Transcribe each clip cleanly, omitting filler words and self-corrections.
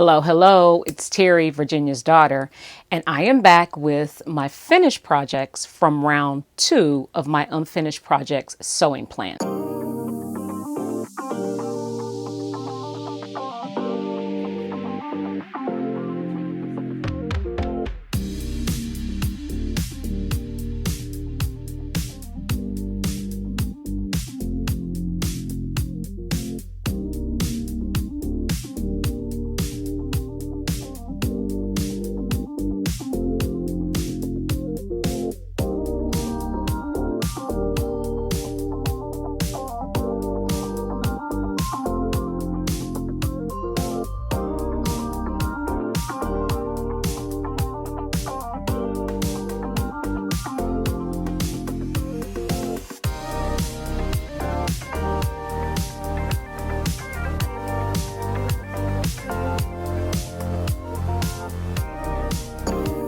Hello, hello, it's Terry, Virginia's daughter, and I am back with my finished projects from round 2 of my unfinished projects sewing plan.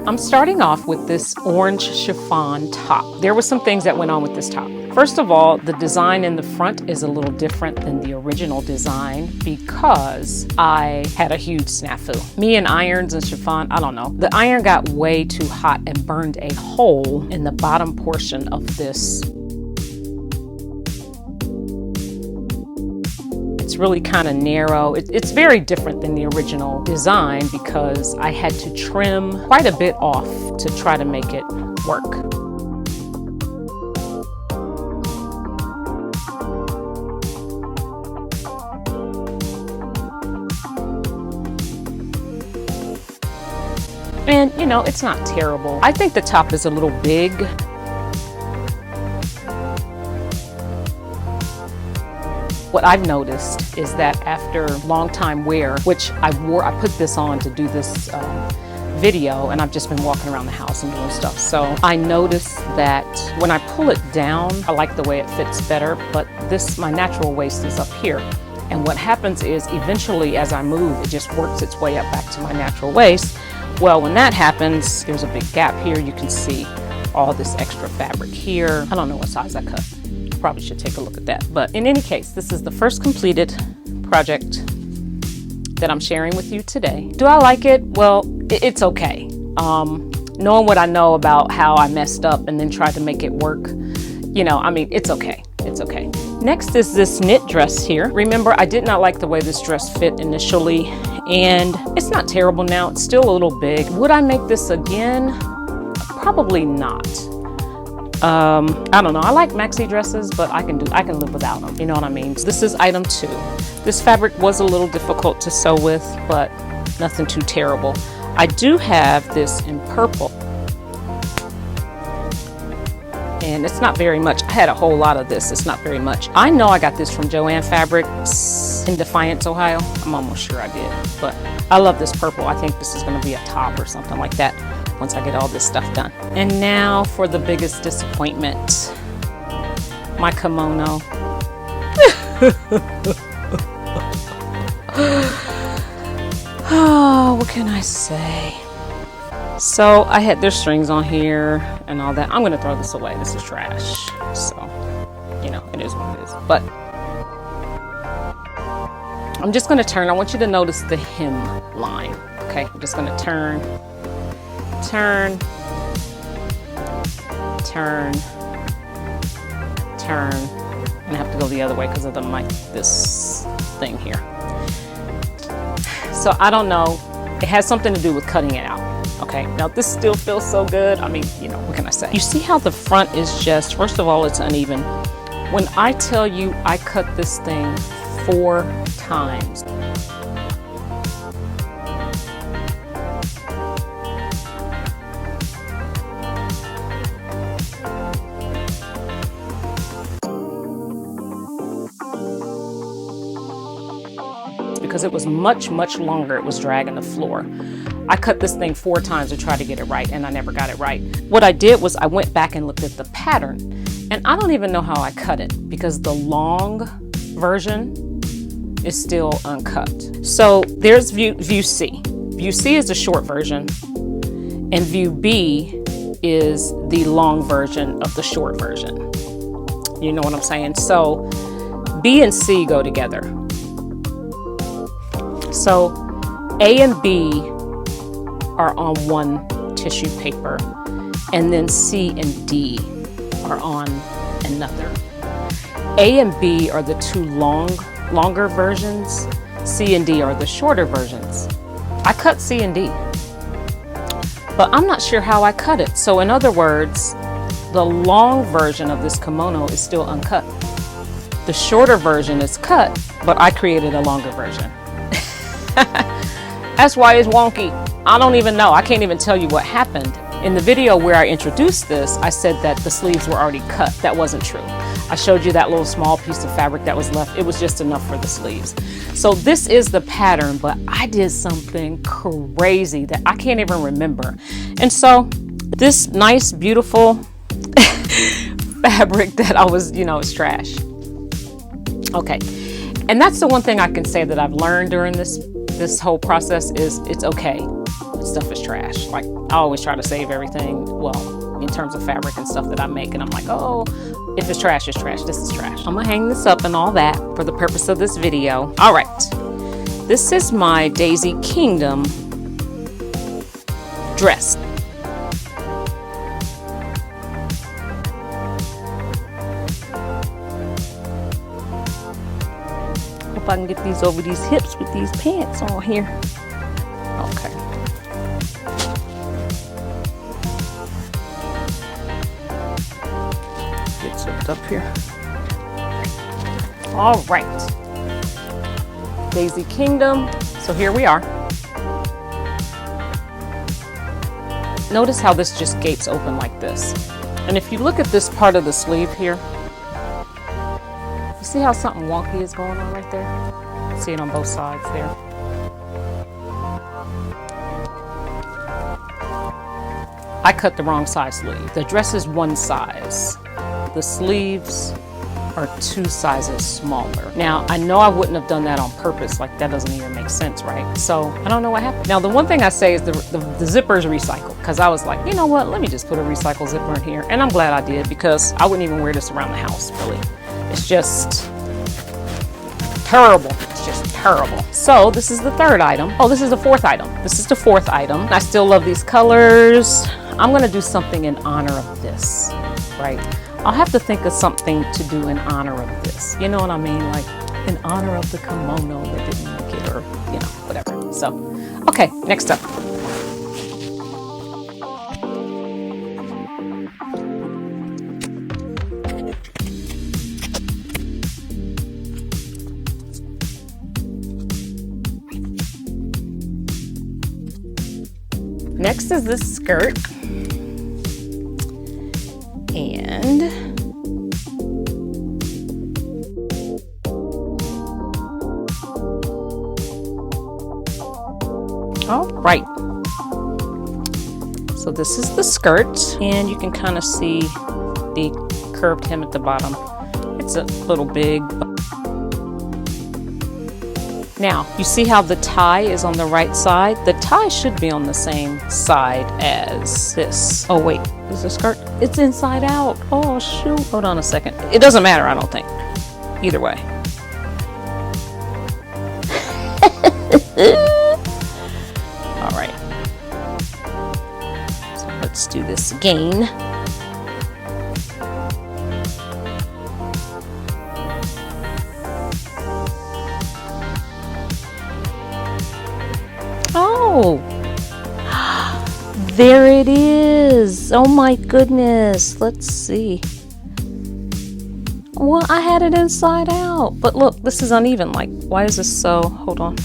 I'm starting off with this orange chiffon top. There were some things that went on with this top. First of all, the design in the front is a little different than the original design because I had a huge snafu. Me and irons and chiffon, I don't know. The iron got way too hot and burned a hole in the bottom portion of this. It's really kind of narrow. It's very different than the original design because I had to trim quite a bit off to try to make it work. And you know, it's not terrible. I think the top is a little big. What I've noticed is that after long time wear, which I put this on to do this video, and I've just been walking around the house and doing stuff. So I noticed that when I pull it down, I like the way it fits better, but my natural waist is up here. And what happens is eventually as I move, it just works its way up back to my natural waist. Well, when that happens, there's a big gap here. You can see all this extra fabric here. I don't know what size I cut. Probably should take a look at that. But in any case, this is the first completed project that I'm sharing with you today. Do I like it? Well, it's okay. Knowing what I know about how I messed up and then tried to make it work, you know, I mean, it's okay. It's okay. Next is this knit dress here. Remember, I did not like the way this dress fit initially, and it's not terrible now. It's still a little big. Would I make this again? Probably not. I don't know. I like maxi dresses, but I can live without them. You know what I mean? So this is item 2. This fabric was a little difficult to sew with, but nothing too terrible. I do have this in purple, and it's not very much. I had a whole lot of this. It's not very much. I know I got this from Joann Fabrics in Defiance, Ohio. I'm almost sure I did, but I love this purple. I think this is going to be a top or something like that once I get all this stuff done. And now for the biggest disappointment, my kimono. Oh, what can I say? So there's strings on here and all that. I'm gonna throw this away. This is trash. So, you know, it is what it is. But I'm just gonna turn. I want you to notice the hem line. Okay, I'm just gonna turn, turn, and I have to go the other way because of the mic, this thing here. So I don't know, it has something to do with cutting it out. Okay, now this still feels so good. I mean, you know, what can I say? You see how the front is just, first of all, it's uneven. When I tell you I cut this thing 4 times. Because it was much longer, it was dragging the floor. I cut this thing 4 times to try to get it right, and I never got it right. What I did was I went back and looked at the pattern, and I don't even know how I cut it because the long version is still uncut. So there's view C. View C is the short version, and view B is the long version of the short version. You know what I'm saying? So B and C go together. So A and B are on one tissue paper, and then C and D are on another. A and B are the two longer versions. C and D are the shorter versions. I cut C and D, but I'm not sure how I cut it. So in other words, the long version of this kimono is still uncut. The shorter version is cut, but I created a longer version. That's why it's wonky. I don't even know. I can't even tell you what happened. In the video where I introduced this, I said that the sleeves were already cut. That wasn't true. I showed you that little small piece of fabric that was left. It was just enough for the sleeves. So this is the pattern, but I did something crazy that I can't even remember. And so this nice, beautiful fabric that I was, it's trash. Okay. And that's the one thing I can say that I've learned during this whole process is it's okay. Stuff is trash. Like, I always try to save everything, well, in terms of fabric and stuff that I make, and I'm like, oh, if it's trash, it's trash. This is trash. I'm gonna hang this up and all that for the purpose of this video. All right, this is my Daisy Kingdom dress. Hope I can get these over these hips with these pants on here. Okay. Get zipped up here. All right. Daisy Kingdom. So here we are. Notice how this just gapes open like this. And if you look at this part of the sleeve here, you see how something wonky is going on right there? See it on both sides there. I cut the wrong size sleeve. The dress is one size. The sleeves are 2 sizes smaller. Now, I know I wouldn't have done that on purpose. Like, that doesn't even make sense, right? So I don't know what happened. Now, the one thing I say is the zipper is recycled, because I was like, you know what? Let me just put a recycled zipper in here. And I'm glad I did, because I wouldn't even wear this around the house, really. It's just terrible. It's just terrible. So this is the third item. Oh, this is the fourth item. This is the fourth item. I still love these colors. I'm gonna do something in honor of this, right? I'll have to think of something to do in honor of this. You know what I mean? Like, in honor of the kimono that didn't make it, or, whatever. So, okay, next up. Next is this skirt, and all right, so this is the skirt, and you can kind of see the curved hem at the bottom. It's a little big. Now, you see how the tie is on the right side? The tie should be on the same side as this. Oh wait, is the skirt? It's inside out. Oh shoot, hold on a second. It doesn't matter, I don't think. Either way. All right. So let's do this again. Oh, there it is. Oh my goodness. Let's see. Well, I had it inside out, but look, this is uneven. Like, why is this so? Hold on.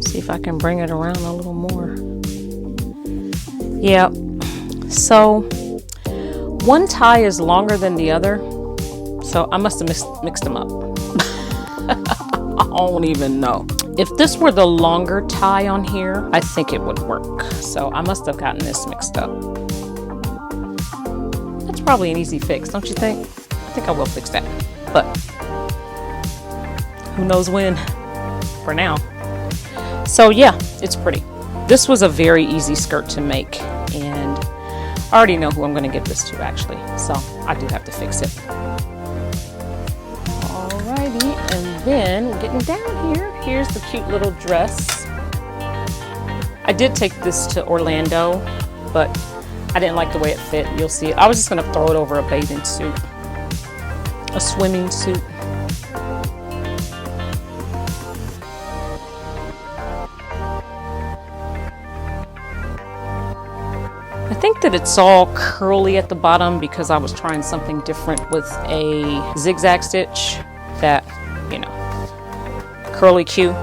See if I can bring it around a little more. Yeah. So one tie is longer than the other. So I must have mixed them up. I don't even know. If this were the longer tie on here, I think it would work. So I must have gotten this mixed up. That's probably an easy fix, don't you think? I think I will fix that. But who knows when? For now. So yeah, it's pretty. This was a very easy skirt to make, and I already know who I'm going to give this to, actually. So I do have to fix it. And then getting down here, here's the cute little dress. I did take this to Orlando, but I didn't like the way it fit. You'll see it. I was just gonna throw it over a bathing suit, a swimming suit. I think that it's all curly at the bottom because I was trying something different with a zigzag stitch that, you know, curly Q.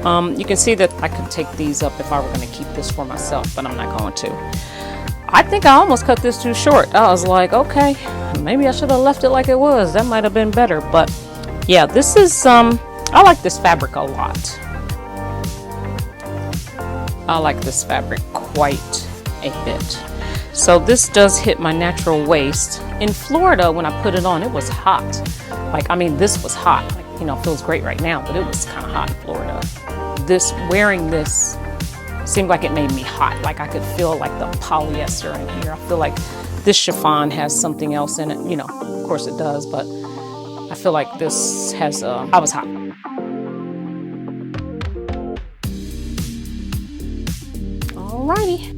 You can see that I could take these up if I were going to keep this for myself, but I'm not going to. I think I almost cut this too short. I was like, okay, maybe I should have left it like it was. That might have been better. But yeah, this is, I like this fabric a lot. I like this fabric quite a bit. So this does hit my natural waist. In Florida, when I put it on, it was hot. Like, I mean, this was hot. Like, you know, it feels great right now, but it was kind of hot in Florida. Wearing this seemed like it made me hot. Like I could feel like the polyester in here. I feel like this chiffon has something else in it. You know, of course it does, but I feel like this has, I was hot. Alrighty.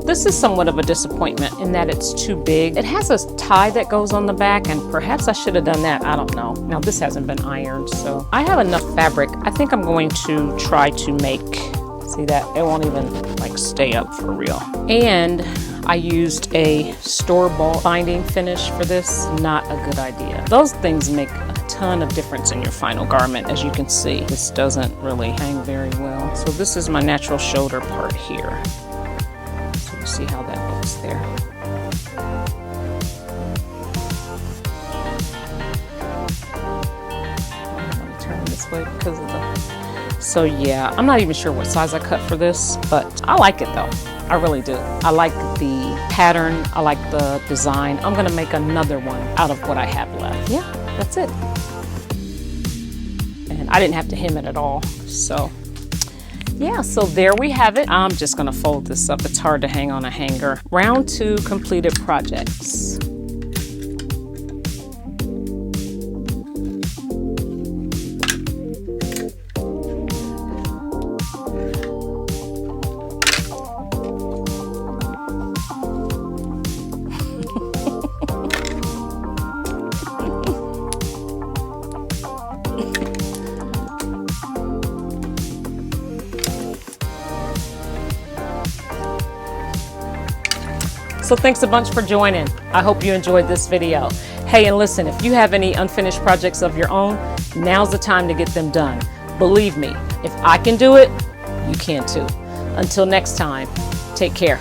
This is somewhat of a disappointment in that it's too big. It has a tie that goes on the back, and perhaps I should have done that. I don't know. Now this hasn't been ironed, so I have enough fabric. I think I'm going to try to make, see that? It won't even like stay up for real. And I used a store-bought binding finish for this. Not a good idea. Those things make a ton of difference in your final garment. As you can see, this doesn't really hang very well. So this is my natural shoulder part here. See how that looks there. I'm going to turn this way because of the... So yeah, I'm not even sure what size I cut for this, but I like it though. I really do. I like the pattern. I like the design. I'm going to make another one out of what I have left. Yeah, that's it. And I didn't have to hem it at all, so... Yeah, so there we have it. I'm just gonna fold this up. It's hard to hang on a hanger. Round 2 completed projects. So thanks a bunch for joining. I hope you enjoyed this video. Hey, and listen, if you have any unfinished projects of your own, now's the time to get them done. Believe me, if I can do it, you can too. Until next time, take care.